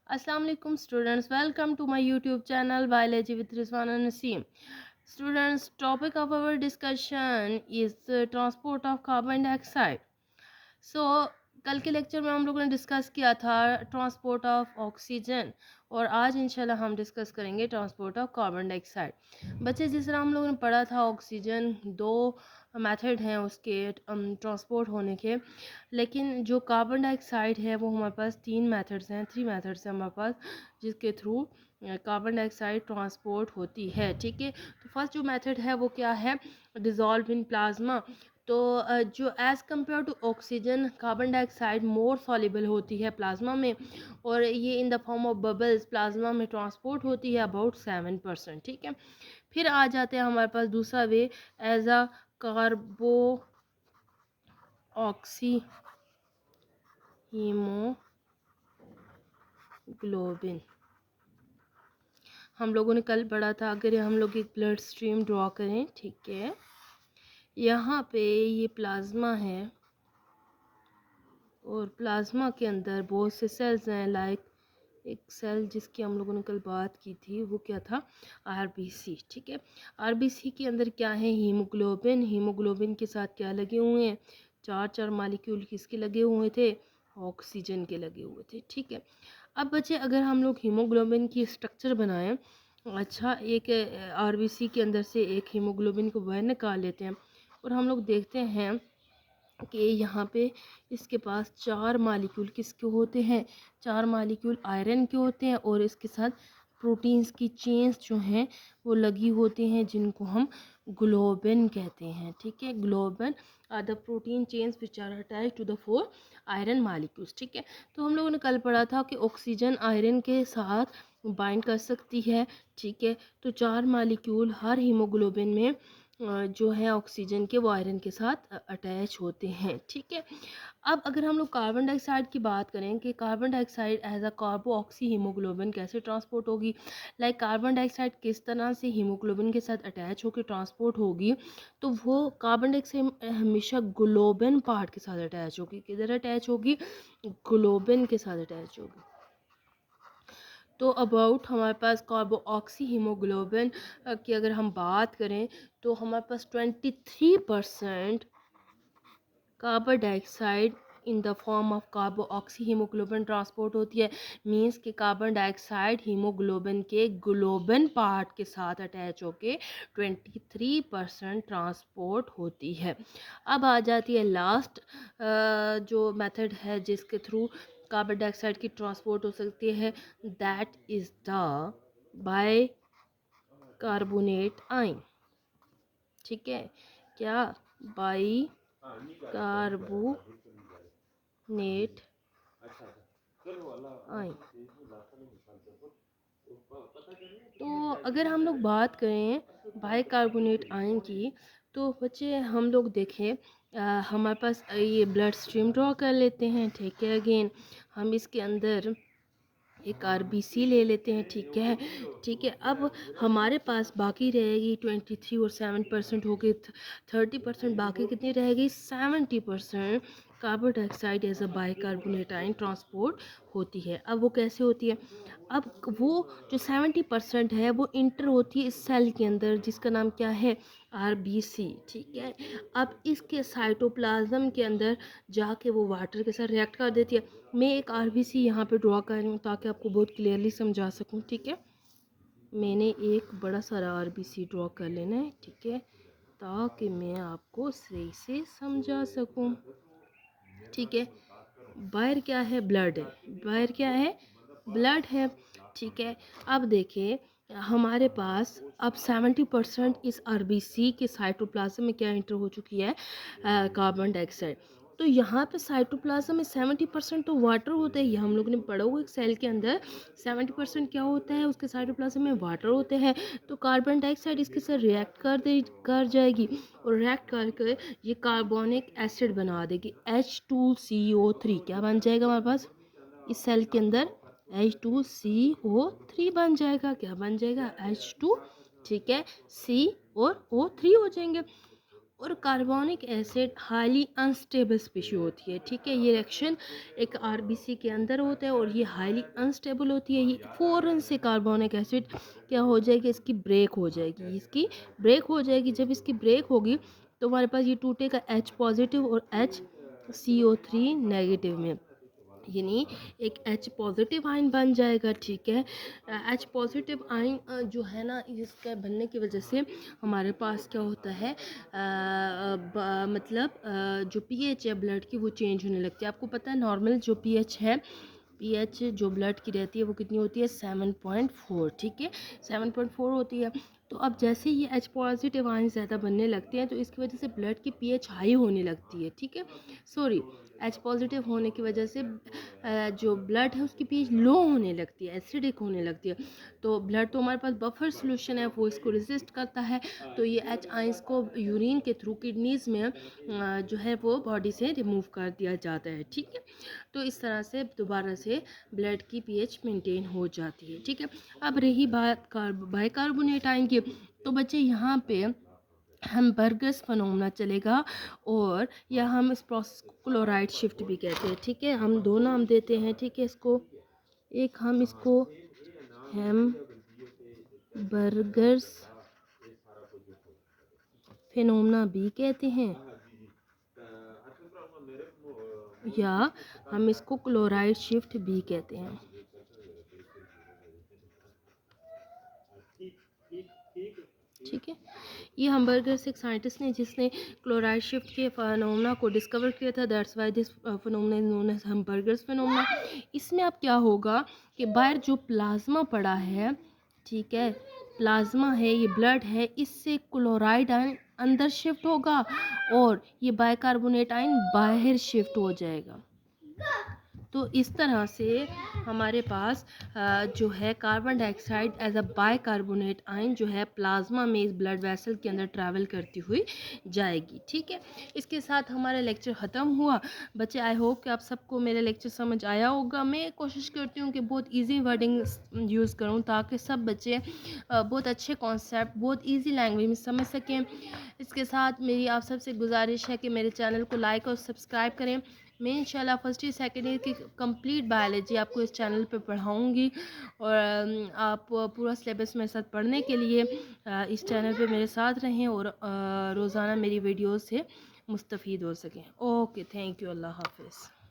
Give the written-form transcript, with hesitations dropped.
Assalamu alaikum students, welcome to my YouTube channel Biology with Rizwan and Naseem. Students, topic of our discussion is the transport of carbon dioxide. सो कल के lecture में हम लोगों ने discuss किया था transport of oxygen और आज इंशाल्लाह हम डिस्कस करेंगे ट्रांसपोर्ट ऑफ कार्बन डाइऑक्साइड। बच्चे जिस तरह हम लोगों ने पढ़ा था ऑक्सीजन दो मेथड हैं उसके ट्रांसपोर्ट होने के, लेकिन जो कार्बन डाइऑक्साइड है वो हमारे पास थ्री मेथड्स हैं हमारे पास जिसके थ्रू कार्बन डाइऑक्साइड ट्रांसपोर्ट होती है। ठीक है, तो फर्स्ट जो मेथड है वो क्या है, डिज़ोल्व इन प्लाज्मा। तो जो as compare to oxygen carbon dioxide more soluble होती है प्लाज्मा में और ये in the form of bubbles plasma में ट्रांसपोर्ट होती है अबाउट 7%। ठीक है, फिर आ जाते हैं हमारे पास दूसरा way as a carbo oxy haemoglobin. हम लोगों ने कल पढ़ा था, अगर हम लोग एक ब्लड स्ट्रीम ड्रॉ करें, ठीक है, यहाँ पे ये प्लाज्मा है और प्लाज्मा के अंदर बहुत से सेल्स हैं, लाइक एक सेल जिसकी हम लोगों ने कल बात की थी वो क्या था, आरबीसी। ठीक है, आरबीसी के अंदर क्या है, हीमोग्लोबिन। हीमोग्लोबिन के साथ क्या लगे हुए हैं, चार चार मालिक्यूल किसके लगे हुए थे, ऑक्सीजन के लगे हुए थे। ठीक है, अब बच्चे अगर हम लोग हीमोग्लोबिन की स्ट्रक्चर बनाएं, अच्छा एक आरबीसी के अंदर से एक हीमोग्लोबिन को बाहर निकाल लेते हैं और हम लोग देखते हैं कि यहाँ पे इसके पास चार मालिक्यूल किसके होते हैं, चार मालिक्यूल आयरन के होते हैं और इसके साथ प्रोटीन्स की चेन्स जो हैं वो लगी होती हैं जिनको हम ग्लोबिन कहते हैं। ठीक है, globin are the protein chains which are attach to the four iron molecules. ठीक है, तो हम लोगों ने कल पढ़ा था कि ऑक्सीजन आयरन के साथ बाइंड कर सकती है। ठीक है, तो चार मालिक्यूल हर हीमोग्लोबिन में जो है ऑक्सीजन के वो आयरन के साथ अटैच होते हैं। ठीक है, अब अगर हम लोग कार्बन डाइऑक्साइड की बात करें कि carbon dioxide as a carbo oxy haemoglobin कैसे ट्रांसपोर्ट होगी, लाइक कार्बन डाइऑक्साइड किस तरह से हीमोग्लोबिन के साथ अटैच होकर ट्रांसपोर्ट होगी, तो वो कार्बन डाइऑक्साइड हमेशा ग्लोबिन पार्ट के साथ अटैच होगी। किधर अटैच होगी, ग्लोबिन के साथ अटैच होगी। तो अबाउट हमारे पास कार्बो ऑक्सी हीमोग्लोबिन की अगर हम बात करें तो हमारे पास 23% carbon dioxide in the form of कार्बो oxy haemoglobin transport होती है। मींस कि कार्बन डाइऑक्साइड हीमोग्लोबिन के ग्लोबिन पार्ट के साथ अटैच होके 23% ट्रांसपोर्ट होती है। अब आ जाती है लास्ट जो मेथड है जिसके थ्रू कार्बन डाइऑक्साइड की ट्रांसपोर्ट हो सकती है, that is the bicarbonate ion. ठीक है, क्या, बाई कार्बोनेट आयन। तो अगर हम लोग बात करें बाइकार्बोनेट आयन की, तो बच्चे हम लोग देखें हमारे पास ये ब्लड स्ट्रीम ड्रॉ कर लेते हैं। ठीक है, अगेन हम इसके अंदर एक आरबीसी ले लेते हैं। ठीक है, ठीक है, अब हमारे पास बाकी रहेगी 23 और 7% हो गई 30%, बाकी कितनी रहेगी 70% carbon dioxide as a bicarbonate ion transport होती है। अब वो कैसे होती है, अब वो जो 70% है वो इंटर होती है इस सेल के अंदर जिसका नाम क्या है, आरबीसी। ठीक है, अब इसके साइटोप्लाज्म के अंदर जाके वो वाटर के साथ रिएक्ट कर देती है। मैं एक आरबीसी यहाँ पे ड्रॉ कर रही हूँ ताकि आपको बहुत क्लियरली समझा सकूँ। ठीक है, मैंने एक बड़ा सारा आरबीसी ड्रॉ कर लेना है। ठीक है, ताकि मैं आपको सही से समझा सकूँ। ठीक है, बाहर क्या है, ब्लड है, बाहर क्या है, ब्लड है। ठीक है, अब देखिए हमारे पास अब 70% इस आरबीसी के साइटोप्लाज्म में क्या इंटर हो चुकी है, कार्बन डाइऑक्साइड। तो यहाँ पे साइटोप्लाज्म में 70% तो वाटर होता है, ये हम लोग ने पढ़ा हुआ, एक सेल के अंदर 70% क्या होता है, उसके साइटोप्लाज्म में वाटर होते हैं। तो कार्बन डाइऑक्साइड इसके साथ रिएक्ट कर जाएगी और रिएक्ट करके ये कार्बोनिक एसिड बना देगी, H2CO3। क्या बन जाएगा हमारे पास इस सेल के अंदर, H2CO3 बन जाएगा। क्या बन जाएगा, H2, ठीक है, C और O3 हो जाएंगे। और carbonic acid highly unstable species होती है, ठीक है। ये रिएक्शन एक आरबीसी के अंदर होता है और ये हाईली अनस्टेबल होती है। ये फ़ौरन से कार्बोनिक एसिड क्या हो जाएगी, इसकी ब्रेक हो जाएगी, इसकी ब्रेक हो जाएगी। जब इसकी ब्रेक होगी तो हमारे पास ये टूटेगा H पॉजिटिव और HCO3 नेगेटिव में, यानी एक H पॉजिटिव आयन बन जाएगा, ठीक है। H पॉजिटिव आयन जो है ना, इसके बनने की वजह से हमारे पास क्या होता है, मतलब जो पीएच है ब्लड की वो चेंज होने लगती है। आपको पता है नॉर्मल जो पीएच है, पीएच जो ब्लड की रहती है वो कितनी होती है, 7.4, ठीक है, 7.4 होती है। तो अब जैसे ये H पॉजिटिव आयन ज़्यादा बनने लगते हैं तो इसकी वजह से ब्लड की पीएच हाई होने लगती है, ठीक है। सॉरी, H पॉजिटिव होने की वजह से जो ब्लड है उसकी पीएच लो होने लगती है, एसिडिक होने लगती है। तो ब्लड तो हमारे पास बफर सोल्यूशन है, वो इसको रेजिस्ट करता है। तो ये H आयंस को यूरिन के थ्रू किडनीज में जो है वो बॉडी से रिमूव कर दिया जाता है, ठीक है। तो इस तरह से दोबारा से ब्लड की पीएच मेंटेन हो जाती है, ठीक है। अब रही बात बाइकार्बोनेट आयन की, तो बच्चे यहाँ पे हम बर्गस फिनोमेना चलेगा, और या हम इस प्रोसेस को क्लोराइड शिफ्ट भी कहते हैं, ठीक है। हम दो नाम देते हैं, ठीक है, इसको। एक हम इसको हम बर्गस फिनोमेना भी कहते हैं, या हम इसको क्लोराइड शिफ्ट भी कहते हैं, ठीक है। ये हमबर्गर्स एक साइंटिस्ट ने जिसने क्लोराइड शिफ्ट के फिनोमेना को डिस्कवर किया था, that's why this phenomena is known as Hamburger's phenomena. इसमें अब क्या होगा कि बाहर जो प्लाज्मा पड़ा है, ठीक है, प्लाज्मा है, ये ब्लड है, इससे क्लोराइड आयन अंदर शिफ्ट होगा और ये बाइकार्बोनेट आयन बाहर शिफ्ट हो जाएगा। तो इस तरह से हमारे पास जो है carbon dioxide as a bicarbonate ion जो है प्लाज्मा में इस ब्लड वेसल के अंदर ट्रैवल करती हुई जाएगी, ठीक है। इसके साथ हमारा लेक्चर ख़त्म हुआ। बच्चे, आई होप कि आप सबको मेरा लेक्चर समझ आया होगा। मैं कोशिश करती हूँ कि बहुत इजी वर्डिंग यूज़ करूँ ताकि सब बच्चे बहुत अच्छे कॉन्सेप्ट बहुत ईजी लैंग्वेज में समझ सकें। इसके साथ मेरी आप सबसे गुजारिश है कि मेरे चैनल को लाइक और सब्सक्राइब करें। मैं इंशाल्लाह फर्स्ट ईयर सेकेंड ईयर की कंप्लीट बायोलॉजी आपको इस चैनल पे पढ़ाऊँगी, और आप पूरा सिलेबस मेरे साथ पढ़ने के लिए इस चैनल पे मेरे साथ रहें और रोज़ाना मेरी वीडियोस से मुस्तफ़ीद हो सकें। ओके, थैंक यू, अल्लाह हाफ़िज़।